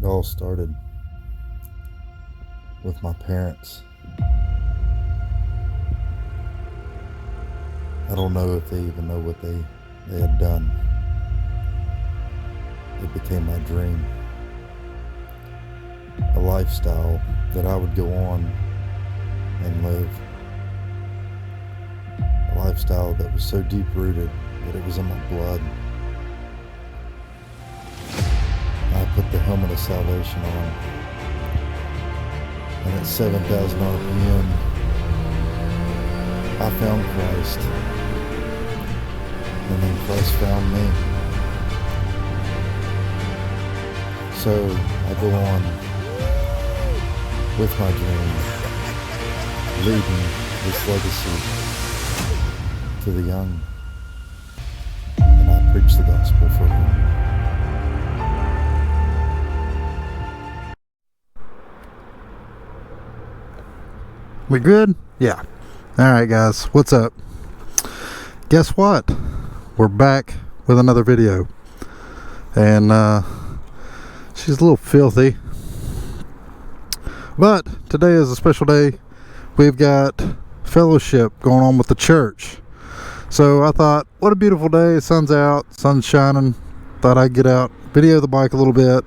all started with my parents. I don't know if they even know what they had done. It became my dream. A lifestyle that I would go on and live. A lifestyle that was so deep-rooted that it was in my blood. I put the helmet of salvation on, and at 7,000 RPM, I found Christ, and then Christ found me. So I go on with my dream, leading this legacy to the young, and I preach the gospel for them. We good? Yeah. Alright guys, what's up? Guess what? We're back with another video. And she's a little filthy. But today is a special day. We've got fellowship going on with the church. So I thought, what a beautiful day. Sun's out, sun's shining. Thought I'd get out, video the bike a little bit,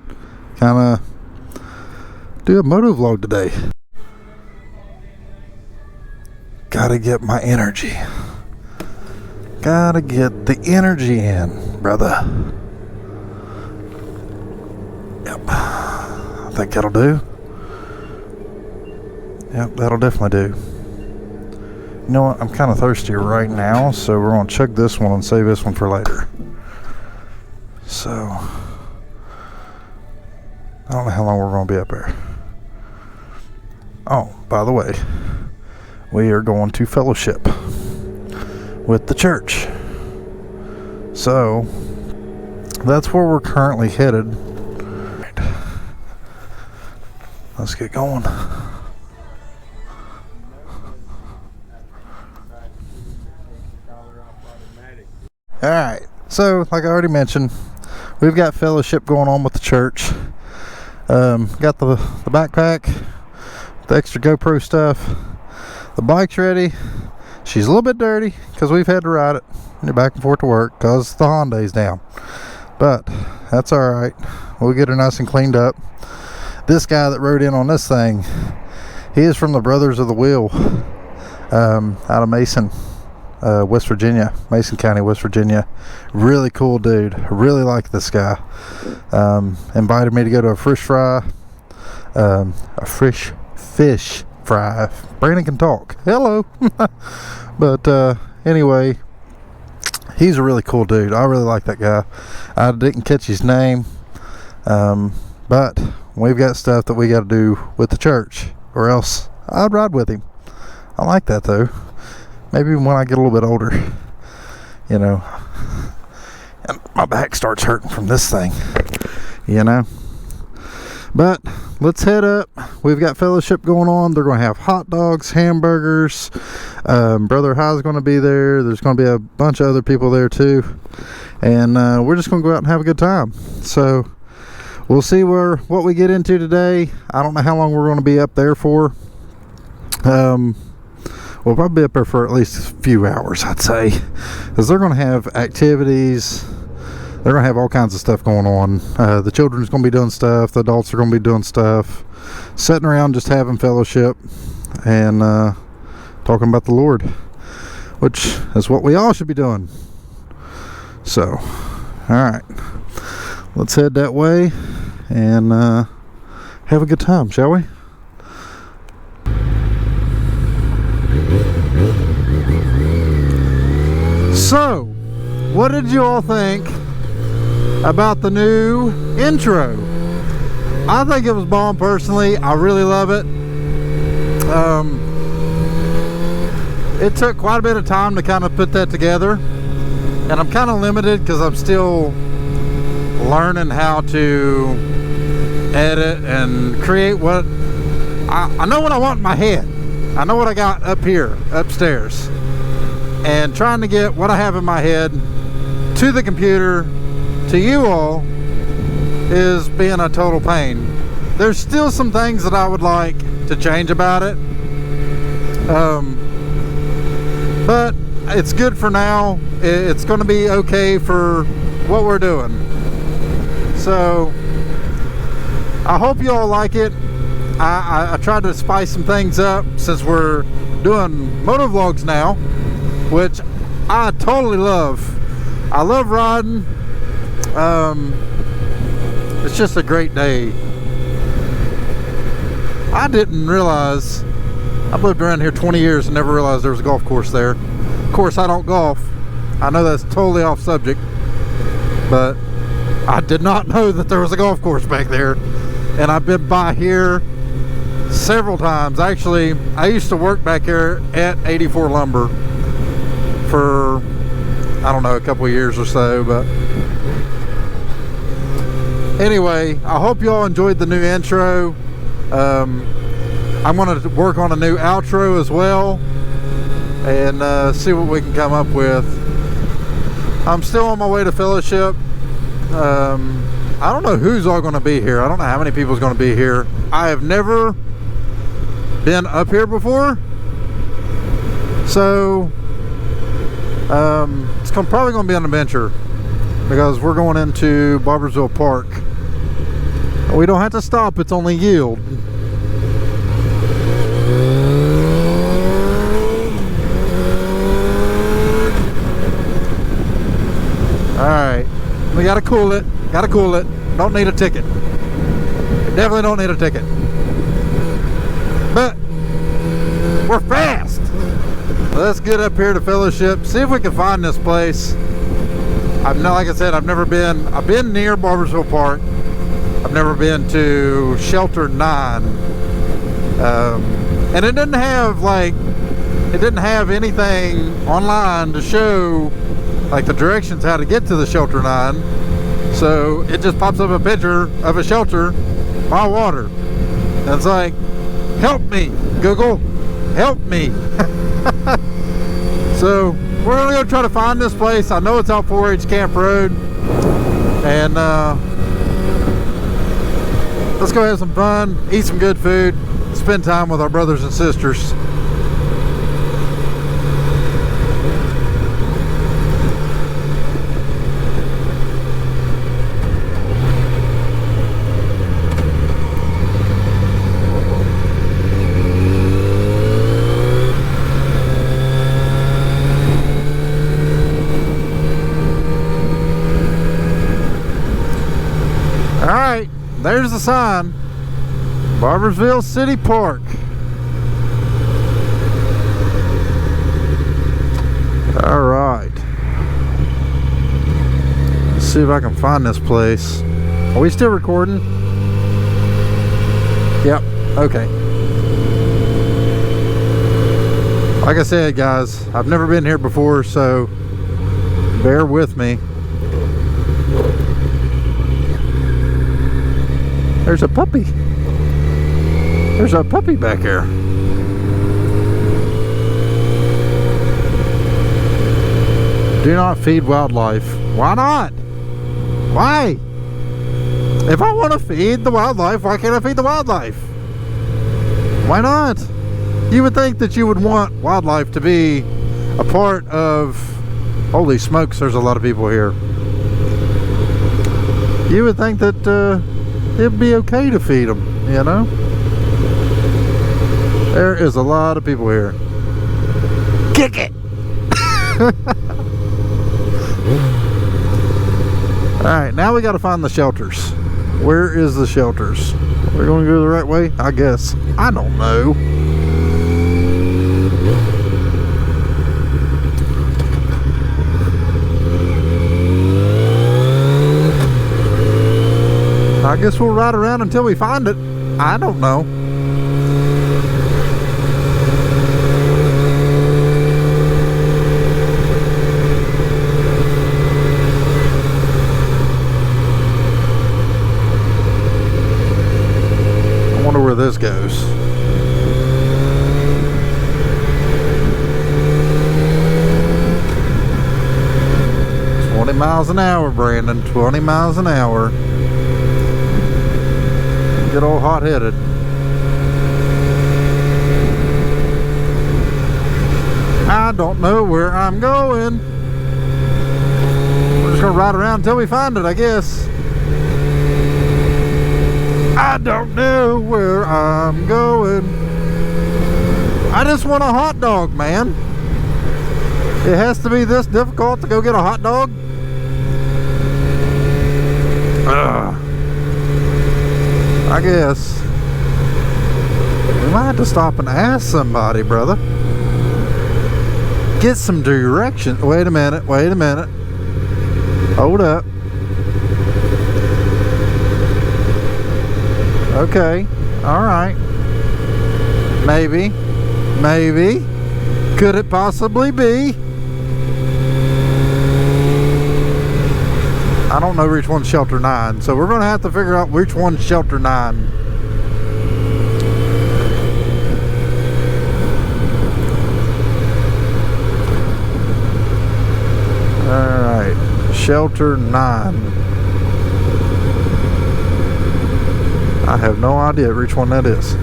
kinda do a moto vlog today. Gotta get my energy. Gotta get the energy in, brother. Yep. I think that'll do. Yep, that'll definitely do. You know what? I'm kind of thirsty right now, so we're going to chug this one and save this one for later. So, I don't know how long we're going to be up there. Oh, by the way, we are going to fellowship with the church. So that's where we're currently headed. Let's get going. Alright, so like I already mentioned, we've got fellowship going on with the church. Got the backpack, the extra GoPro stuff. The bike's ready. She's a little bit dirty because we've had to ride it back and forth to work because the Hyundai's down. But that's alright. We'll get her nice and cleaned up. This guy that rode in on this thing, he is from the Brothers of the Wheel out of Mason, West Virginia. Mason County, West Virginia. Really cool dude. I really like this guy. Invited me to go to a fish fry. A fish fry. Brandon can talk. Hello. But anyway, he's a really cool dude. I really like that guy. I didn't catch his name, but we've got stuff that we got to do with the church, or else I'd ride with him. I like that though. Maybe when I get a little bit older, you know, and my back starts hurting from this thing, you know. But let's head up. We've got fellowship going on. They're going to have hot dogs, hamburgers. Brother High's going to be there. There's going to be a bunch of other people there too. And we're just going to go out and have a good time. So we'll see what we get into today. I don't know how long we're going to be up there for. We'll probably be up there for at least a few hours, I'd say. Because they're going to have activities. They're going to have all kinds of stuff going on. The children's going to be doing stuff. The adults are going to be doing stuff. Sitting around just having fellowship and talking about the Lord, which is what we all should be doing. So, alright. Let's head that way and have a good time, shall we? So, what did you all think about the new intro? I think it was bomb personally. I really love it. It took quite a bit of time to kind of put that together, and I'm kind of limited because I'm still learning how to edit and create what I know what I want in my head. I know what I got up here upstairs, and trying to get what I have in my head to the computer to you all is being a total pain. there's still some things that I would like to change about it. But it's good for now. It's going to be okay for what we're doing. So I hope you all like it. I tried to spice some things up since we're doing motovlogs now, which I totally love. I love riding. It's just a great day. I didn't realize, I've lived around here 20 years and never realized there was a golf course there. Of course, I don't golf. I know that's totally off subject, but I did not know that there was a golf course back there. And I've been by here several times. Actually, I used to work back here at 84 Lumber for, I don't know, a couple of years or so. But anyway, I hope you all enjoyed the new intro. I'm going to work on a new outro as well and see what we can come up with. I'm still on my way to Fellowship. I don't know who's all going to be here. I don't know how many people's going to be here. I have never been up here before, so it's probably going to be an adventure because we're going into Barbersville Park. We don't have to stop, it's only yield. Alright, we gotta cool it. Gotta cool it. Don't need a ticket. Definitely don't need a ticket. But we're fast. Let's get up here to Fellowship. See if we can find this place. Like I said, I've been near Barbersville Park. I've never been to Shelter 9. And it didn't have anything online to show like the directions how to get to the Shelter 9. So it just pops up a picture of a shelter by water. And it's like, help me, Google, help me. So we're gonna go try to find this place. I know it's out 4-H Camp Road. And let's go have some fun, eat some good food, spend time with our brothers and sisters. Alright, there's the sign. Barbersville City Park. Alright. Let's see if I can find this place. Are we still recording? Yep, okay. Like I said, guys, I've never been here before, so bear with me. There's a puppy. There's a puppy back here. Do not feed wildlife. Why not? Why? If I want to feed the wildlife, why can't I feed the wildlife? Why not? You would think that you would want wildlife to be a part of... Holy smokes, there's a lot of people here. You would think that it'd be okay to feed them, you know? There is a lot of people here. Kick it! Alright, now we gotta find the shelters. Where is the shelters? We're gonna go the right way? I guess. I don't know. I guess we'll ride around until we find it. I don't know. I wonder where this goes. miles an hour, Brandon. 20 miles an hour. Get all hot-headed. I don't know where I'm going. We're just gonna ride around until we find it, I guess. I don't know where I'm going. I just want a hot dog, man. It has to be this difficult to go get a hot dog? Ugh. I guess we might have to stop and ask somebody, brother. Get some direction. Wait a minute. Wait a minute. Hold up. Okay. All right. Maybe. Maybe. Could it possibly be? I don't know which one's shelter 9, so we're going to have to figure out which one's shelter 9. Alright, shelter 9. I have no idea which one that is.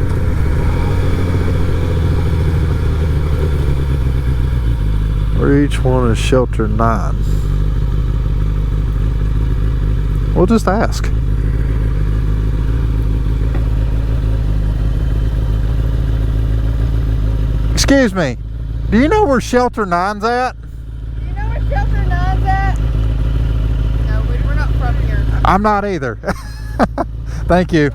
Which one is shelter 9? We'll just ask. Excuse me, do you know where shelter 9's at? Do you know where shelter 9's at? No, we're not from here. I'm not either. Thank you.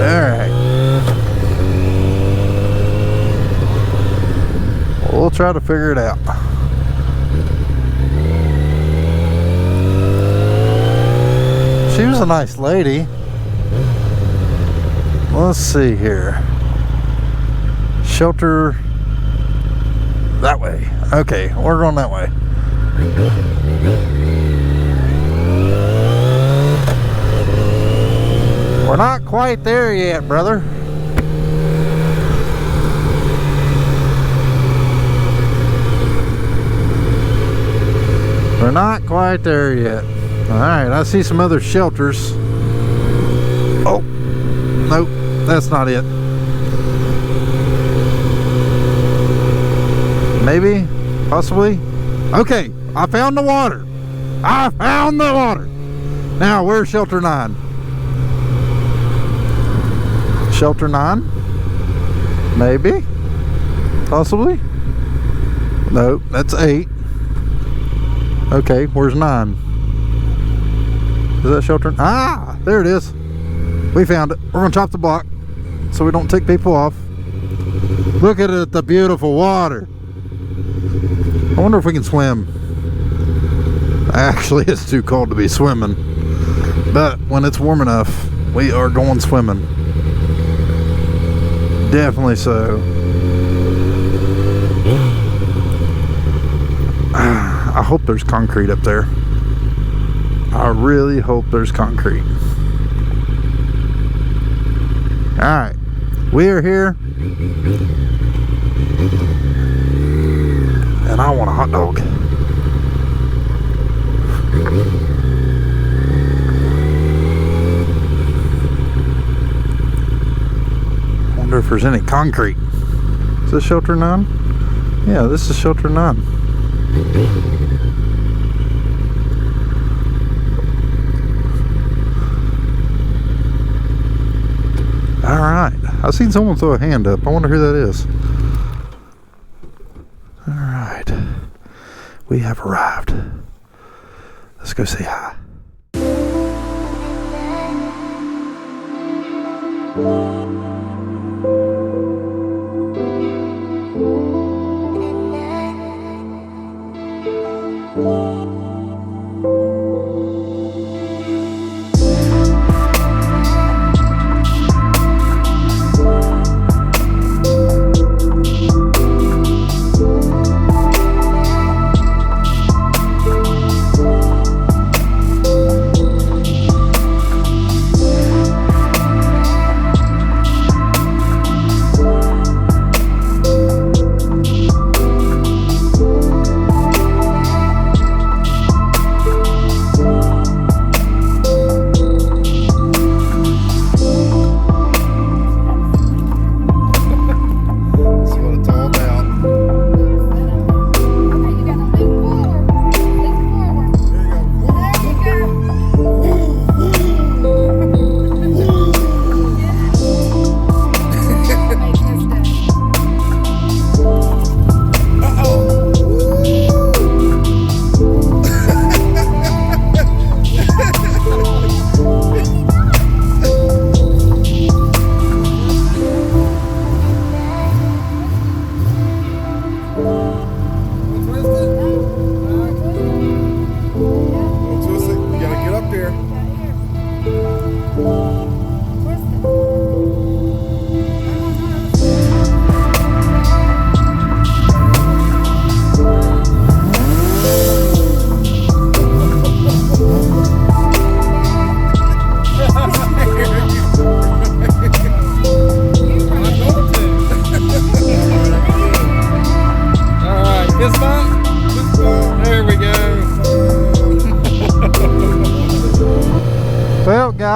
Alright. We'll try to figure it out. She was a nice lady. Let's see here. Shelter that way. Okay, we're going that way. We're not quite there yet, brother. We're not quite there yet. Alright, I see some other shelters. Oh, nope, that's not it. Maybe, possibly. Okay, I found the water. I found the water. Now, where's shelter 9? Shelter 9? Maybe, possibly. Nope, that's 8. Okay, where's 9? Is that shelter? Ah, there it is. We found it. We're gonna chop the block so we don't tick people off. Look at it, the beautiful water. I wonder if we can swim. Actually, it's too cold to be swimming. But when it's warm enough, we are going swimming. Definitely so. I hope there's concrete up there. I really hope there's concrete. Alright, we are here. And I want a hot dog. Wonder if there's any concrete. Is this shelter 9? Yeah, this is shelter 9. Alright, I've seen someone throw a hand up. I wonder who that is. Alright, we have arrived. Let's go say hi.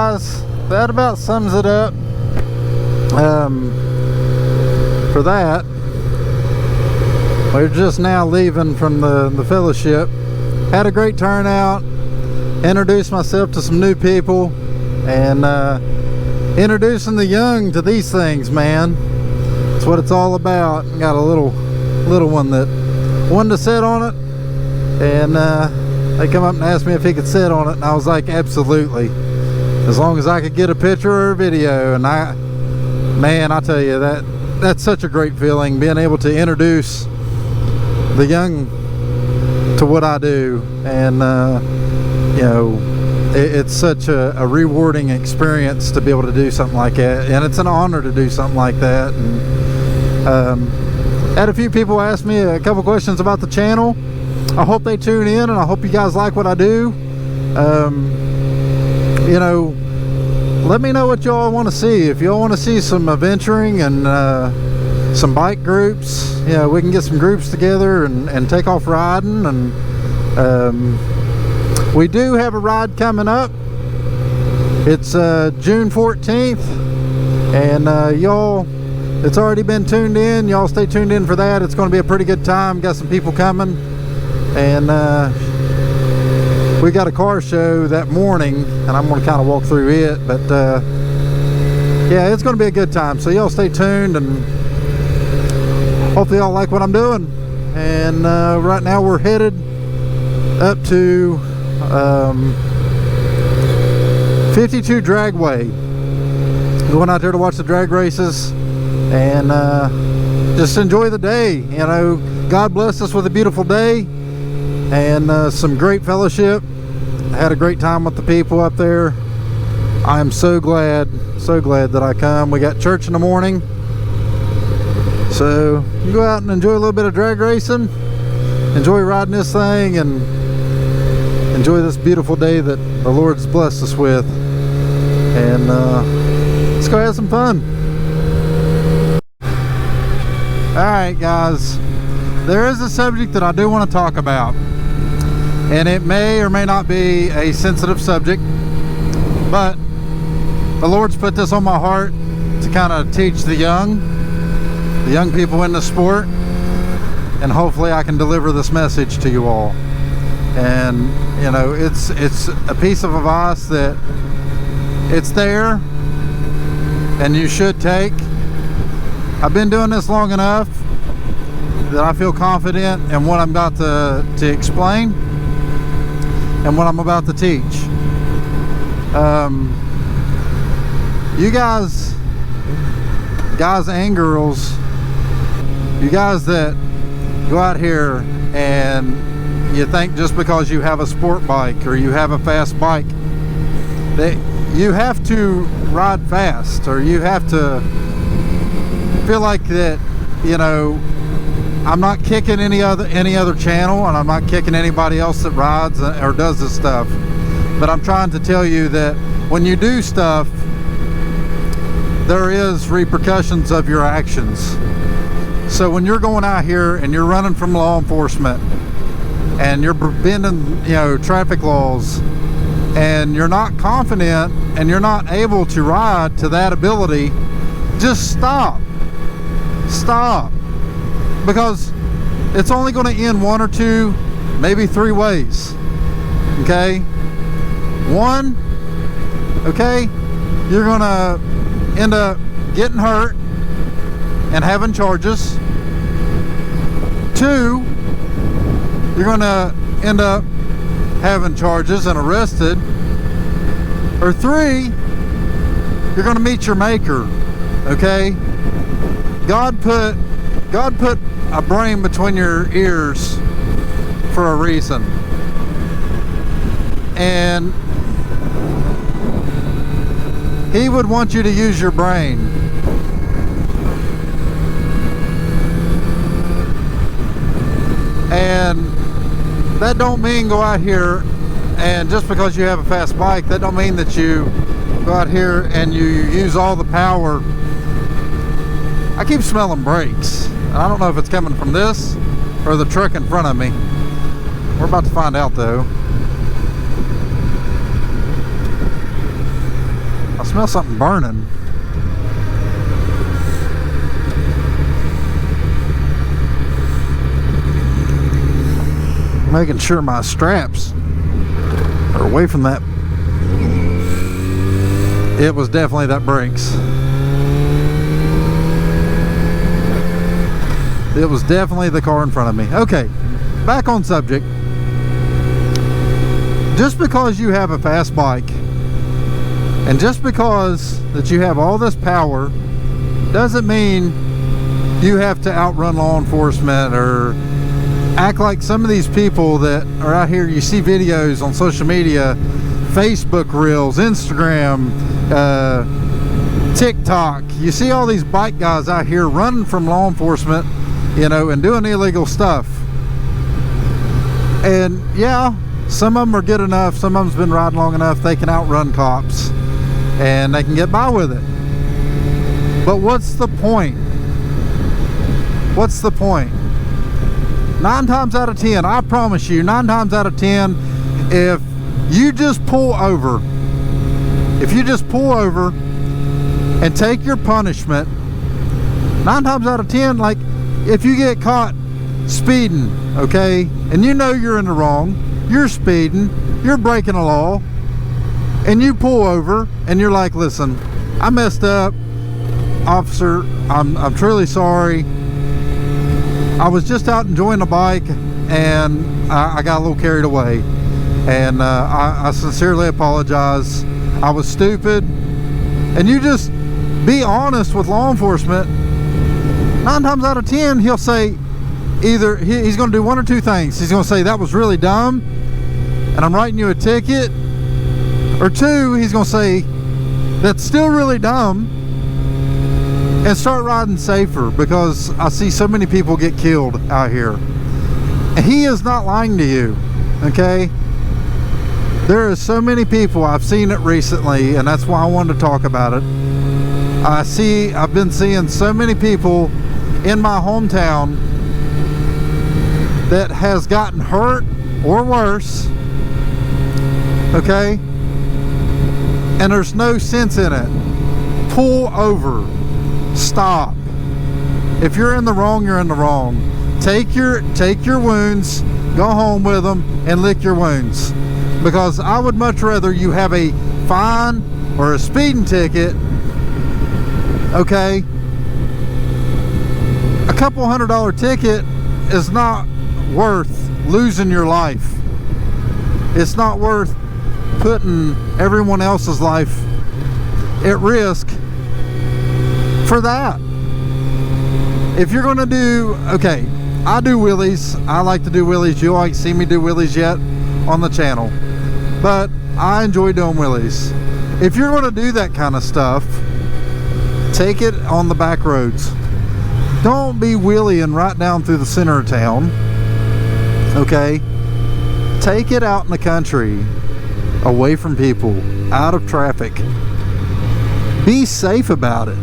guys, that about sums it up for that. We're just now leaving from the fellowship. Had a great turnout. Introduced myself to some new people, and introducing the young to these things, man. That's what it's all about. Got a little one that wanted to sit on it, and they come up and asked me if he could sit on it, and I was like, absolutely, as long as I could get a picture or a video. And man, I tell you, that's such a great feeling, being able to introduce the young to what I do. And you know, it's such a rewarding experience to be able to do something like that, and it's an honor to do something like that. And had a few people ask me a couple questions about the channel. I hope they tune in, and I hope you guys like what I do. You know, let me know what y'all want to see. If y'all want to see some adventuring and some bike groups, you know, we can get some groups together and take off riding. And we do have a ride coming up. It's June 14th, and y'all, it's already been tuned in. Y'all stay tuned in for that. It's going to be a pretty good time. Got some people coming, and we got a car show that morning, and I'm going to kind of walk through it. But yeah, it's going to be a good time, so y'all stay tuned, and hopefully y'all like what I'm doing. And right now we're headed up to 52 Dragway. Going out there to watch the drag races and just enjoy the day. You know, God blessed us with a beautiful day and some great fellowship. I had a great time with the people up there. I am so glad that I come. We got church in the morning, so you can go out and enjoy a little bit of drag racing, enjoy riding this thing, and enjoy this beautiful day that the Lord's blessed us with. And let's go have some fun. Alright guys, there is a subject that I do want to talk about, and it may or may not be a sensitive subject, but the Lord's put this on my heart to kind of teach the young people in the sport, and hopefully I can deliver this message to you all. And you know, it's a piece of advice that it's there and you should take. I've been doing this long enough that I feel confident in what I'm about to explain and what I'm about to teach. You guys and girls, you guys that go out here and you think just because you have a sport bike or you have a fast bike that you have to ride fast, or you have to feel like that, you know, I'm not kicking any other channel, and I'm not kicking anybody else that rides or does this stuff, but I'm trying to tell you that when you do stuff, there is repercussions of your actions. So when you're going out here and you're running from law enforcement and you're bending, you know, traffic laws, and you're not confident and you're not able to ride to that ability, just stop, because it's only going to end one or two, maybe three ways. Okay, one, okay, you're going to end up getting hurt and having charges. Two, you're going to end up having charges and arrested. Or three, you're going to meet your maker. Okay, God put a brain between your ears for a reason, and He would want you to use your brain. And that don't mean go out here and just because you have a fast bike, that don't mean that you go out here and you use all the power. I keep smelling brakes, and I don't know if it's coming from this or the truck in front of me. We're about to find out though. smell something burning. Making sure my straps are away from that. It was definitely that brakes. It was definitely the car in front of me. Okay, back on subject. Just because you have a fast bike and just because that you have all this power doesn't mean you have to outrun law enforcement or act like some of these people that are out here. You see videos on social media, Facebook Reels, Instagram, TikTok. You see all these bike guys out here running from law enforcement, you know, and doing illegal stuff. And yeah, some of them are good enough, some of them's been riding long enough, they can outrun cops and they can get by with it. But what's the point? What's the point? 9 times out of 10, I promise you, 9 times out of 10, if you just pull over, and take your punishment, 9 times out of 10, like if you get caught speeding, okay, and you know you're in the wrong, you're speeding, you're breaking a law, and you pull over and you're like, listen, I messed up, officer, I'm truly sorry. I was just out enjoying the bike and I got a little carried away, and I sincerely apologize. I was stupid. And you just be honest with law enforcement. 9 times out of 10, he'll say either he's going to do one or two things. He's going to say that was really dumb and I'm writing you a ticket, or 2, he's going to say that's still really dumb and start riding safer, because I see so many people get killed out here. And he is not lying to you, okay? There is so many people, I've seen it recently, and that's why I wanted to talk about it. I've been seeing so many people in my hometown that has gotten hurt or worse, okay? And there's no sense in it. Pull over. Stop. If you're in the wrong, you're in the wrong. Take your wounds, go home with them, and lick your wounds. Because I would much rather you have a fine or a speeding ticket, okay? A couple $100 ticket is not worth losing your life. It's not worth putting everyone else's life at risk for that. If you're going to do, okay, I do wheelies. I like to do wheelies. You ain't seen me do wheelies yet on the channel, but I enjoy doing wheelies. If you're going to do that kind of stuff, take it on the back roads. Don't be wheeling right down through the center of town, okay? Take it out in the country, away from people, out of traffic. Be safe about it.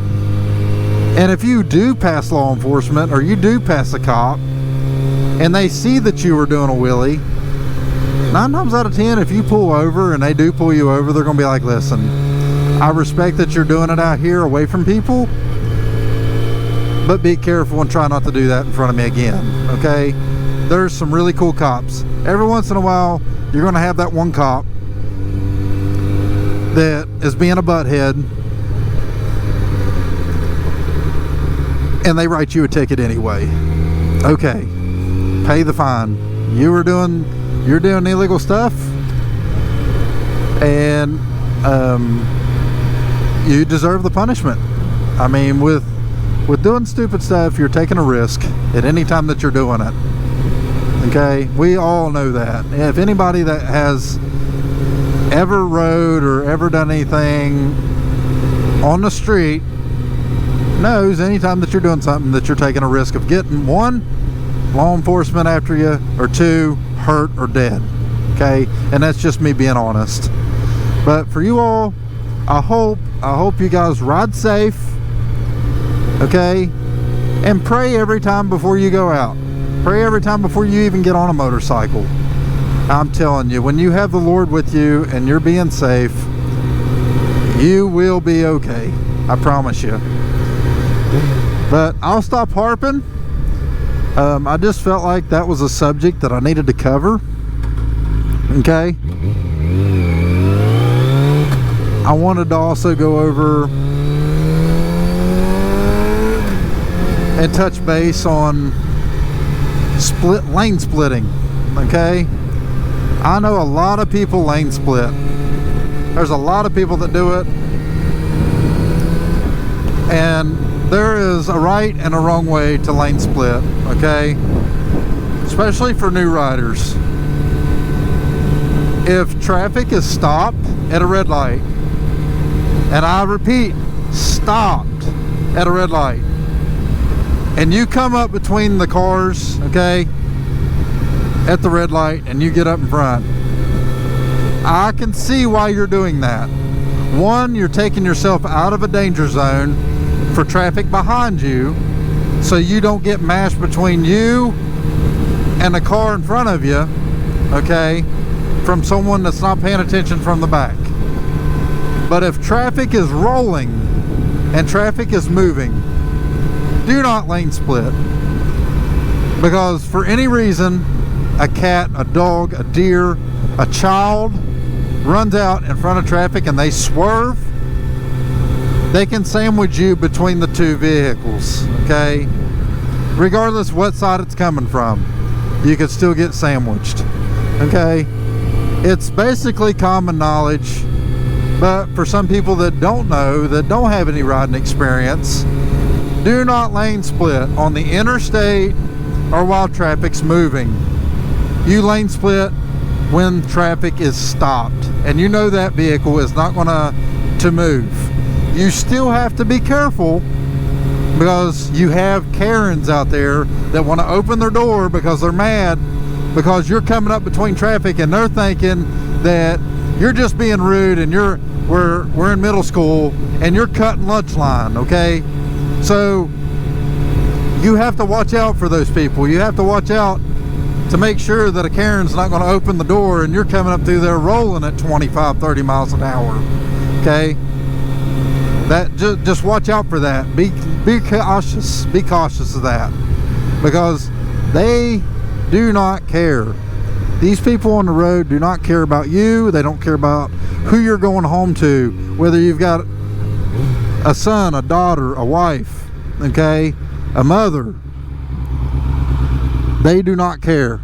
And if you do pass law enforcement, or you do pass a cop, and they see that you were doing a wheelie, 9 times out of 10, if you pull over and they do pull you over, they're going to be like, listen, I respect that you're doing it out here away from people, but be careful and try not to do that in front of me again, okay? There's some really cool cops. Every once in a while, you're going to have that one cop that is being a butthead, and they write you a ticket anyway. Okay, pay the fine. You're doing illegal stuff, and you deserve the punishment. I mean, with doing stupid stuff, you're taking a risk at any time that you're doing it. Okay, we all know that. If anybody that has ever rode or ever done anything on the street knows anytime that you're doing something that you're taking a risk of getting, 1, law enforcement after you, or 2, hurt or dead. Okay, and that's just me being honest. But for you all, I hope you guys ride safe, okay, and pray every time before you go out. Pray every time before you even get on a motorcycle. I'm telling you, when you have the Lord with you and you're being safe, You will be okay. I promise you. But I'll stop harping. I just felt like that was a subject that I needed to cover. Okay. I wanted to also go over and touch base on lane splitting. Okay. I know a lot of people lane split. There's a lot of people that do it, and there is a right and a wrong way to lane split, okay? Especially for new riders. If traffic is stopped at a red light, and I repeat, stopped at a red light, and you come up between the cars, okay, at the red light, and you get up in front, I can see why you're doing that. One, you're taking yourself out of a danger zone for traffic behind you, so you don't get mashed between you and the car in front of you, okay, from someone that's not paying attention from the back. But if traffic is rolling and traffic is moving, do not lane split. Because for any reason, a cat, a dog, a deer, a child runs out in front of traffic and they swerve, they can sandwich you between the two vehicles, okay? Regardless what side it's coming from, you could still get sandwiched, okay? It's basically common knowledge, but for some people that don't know, that don't have any riding experience, do not lane split on the interstate or while traffic's moving. You lane split when traffic is stopped and you know that vehicle is not going to move. You still have to be careful, because you have Karens out there that want to open their door because they're mad because you're coming up between traffic, and they're thinking that you're just being rude, and we're in middle school and you're cutting lunch line, okay? So you have to watch out for those people. You have to watch out to make sure that a Karen's not going to open the door and you're coming up through there rolling at 25-30 miles an hour, okay? That just watch out for that. Be cautious of that, because they do not care. These people on the road do not care about you. They don't care about who you're going home to, whether you've got a son, a daughter, a wife, okay, a mother. They do not care.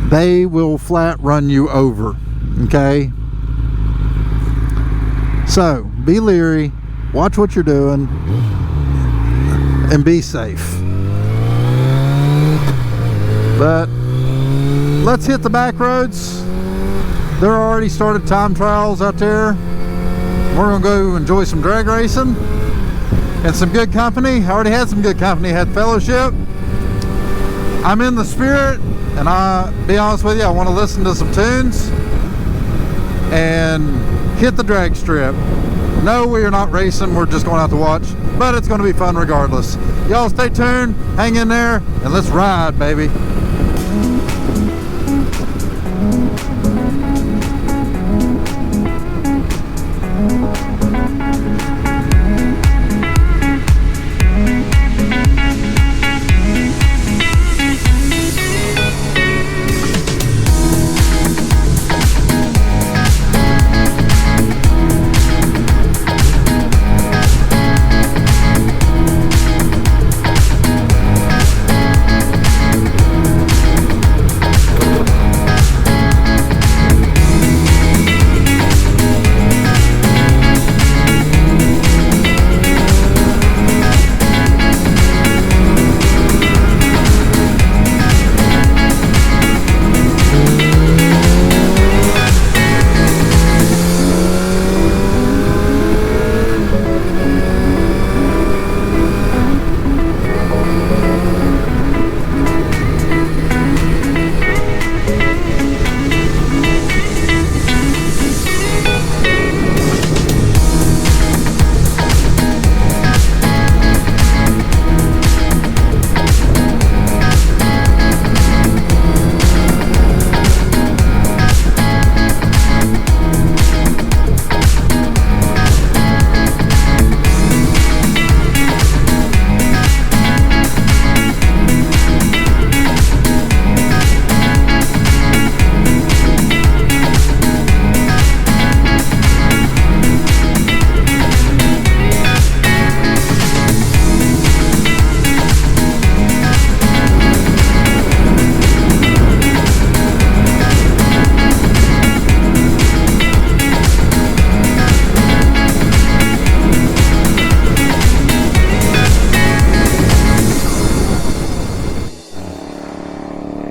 They will flat run you over, okay? So be leery, watch what you're doing, and be safe. But let's hit the back roads. There are already started time trials out there. We're gonna go enjoy some drag racing and some good company. I already had some good company, had fellowship. I'm in the spirit, and I be honest with you, I want to listen to some tunes and hit the drag strip. No, we are not racing, we're just going out to watch, but it's going to be fun regardless. Y'all stay tuned, hang in there, and let's ride, baby.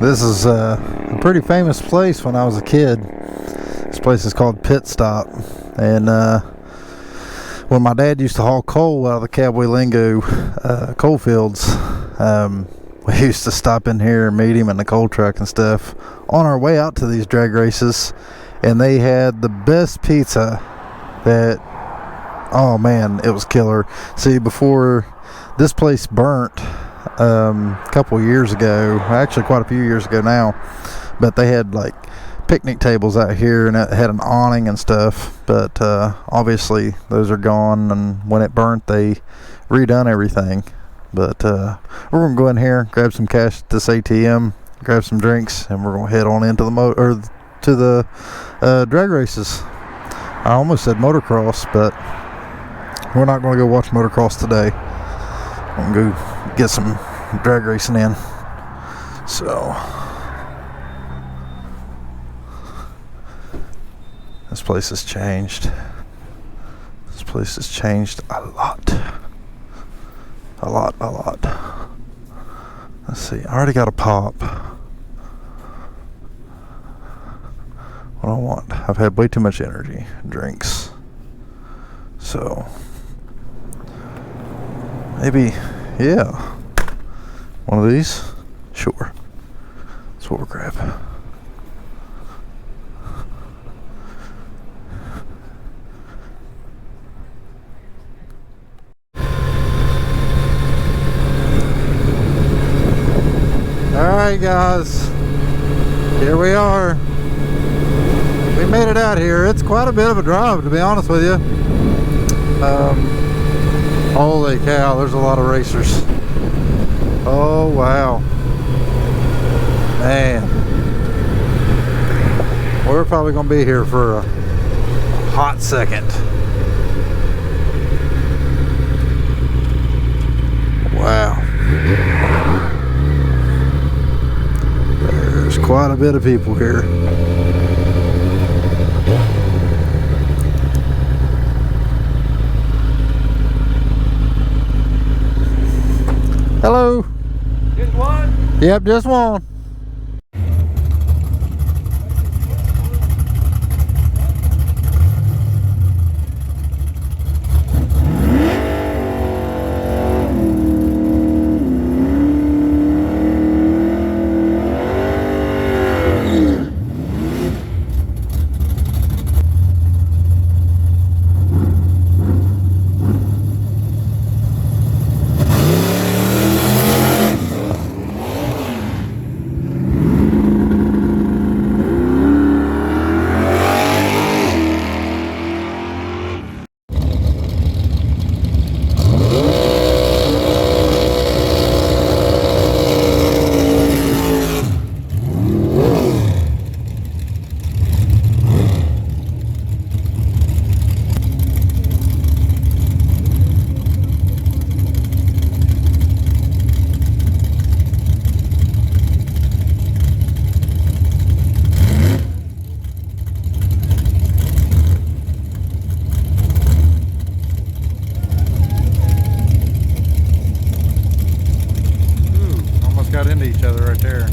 This is a pretty famous place when I was a kid. This place is called Pit Stop. And when my dad used to haul coal out of the Cowboy Lingo coal fields, we used to stop in here and meet him in the coal truck and stuff on our way out to these drag races. And they had the best pizza that, oh man, it was killer. See, before this place burnt a couple years ago, actually quite a few years ago now, but they had like picnic tables out here and it had an awning and stuff, but obviously those are gone, and when it burnt they redone everything. But we're gonna go in here, grab some cash at this ATM, grab some drinks, and we're gonna head on into the drag races. I almost said motocross, but we're not gonna go watch motocross today. I'm gonna go get some drag racing in. So this place has changed. This place has changed a lot. A lot. Let's see, I already got a pop. What do I want? I've had way too much energy drinks. So maybe, yeah, one of these? Sure. That's what we'll grab. Alright guys, here we are. We made it out here. It's quite a bit of a drive, to be honest with you. Holy cow, there's a lot of racers. Oh wow, man, we're probably gonna be here for a hot second. Wow, there's quite a bit of people here. Hello. Just one? Yep, just one. Got into each other right there.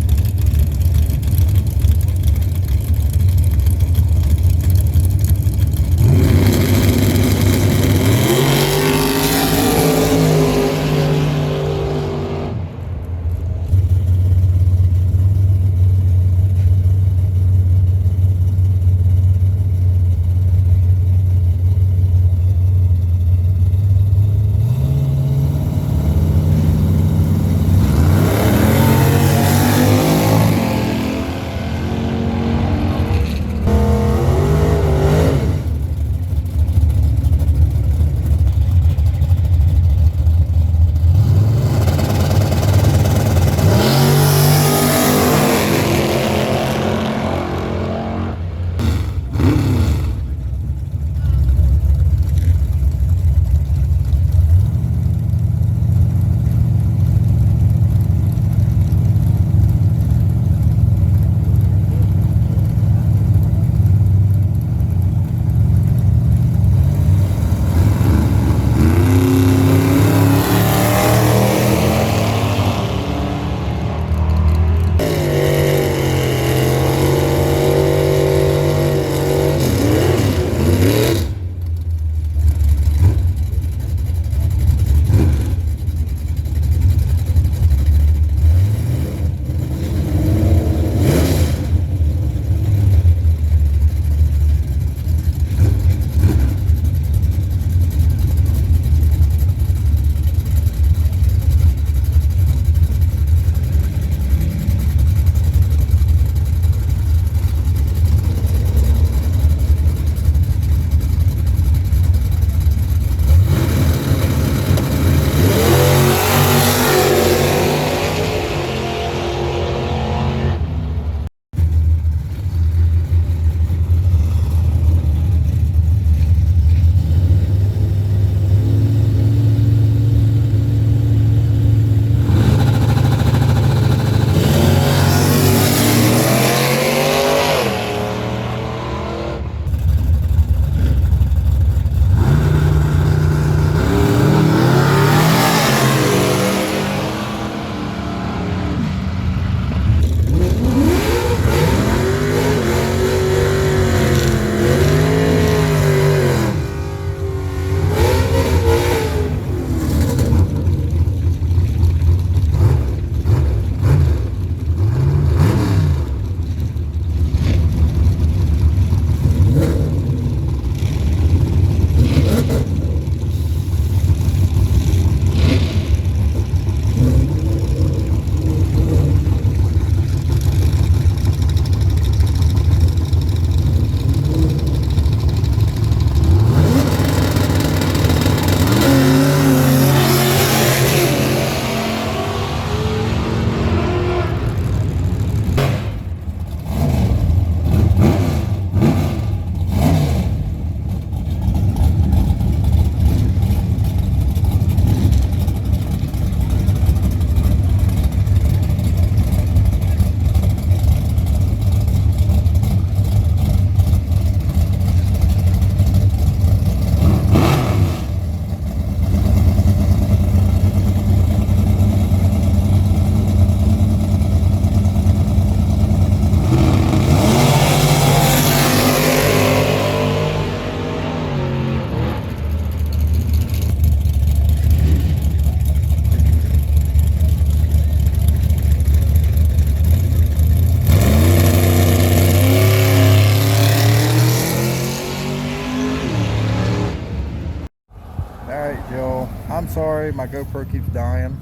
sorry, my GoPro keeps dying.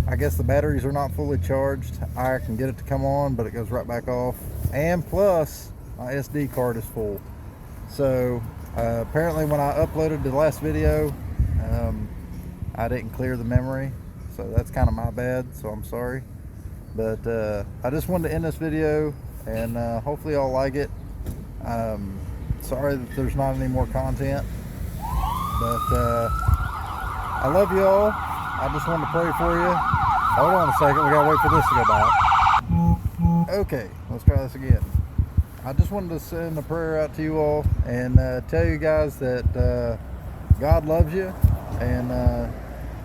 I guess the batteries are not fully charged. I can get it to come on, but it goes right back off. And plus, my SD card is full. So apparently when I uploaded the last video, I didn't clear the memory. So that's kind of my bad, so I'm sorry. But I just wanted to end this video, and hopefully y'all like it. Sorry that there's not any more content, but I love you all. I just wanted to pray for you. Hold on a second, we gotta wait for this to go by. Okay, let's try this again. I just wanted to send a prayer out to you all and tell you guys that God loves you, and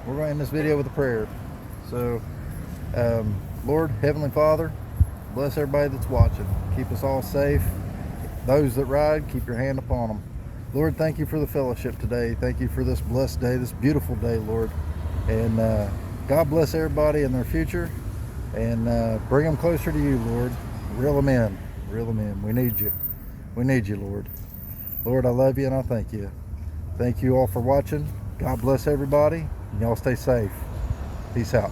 we're going to end this video with a prayer. So Lord, Heavenly Father, bless everybody that's watching. Keep us all safe. Those that ride, keep your hand upon them. Lord, thank you for the fellowship today. Thank you for this blessed day, this beautiful day, Lord. And God bless everybody in their future, and bring them closer to you, Lord. Reel them in. Reel them in. We need you. We need you, Lord. Lord, I love you and I thank you. Thank you all for watching. God bless everybody, and y'all stay safe. Peace out.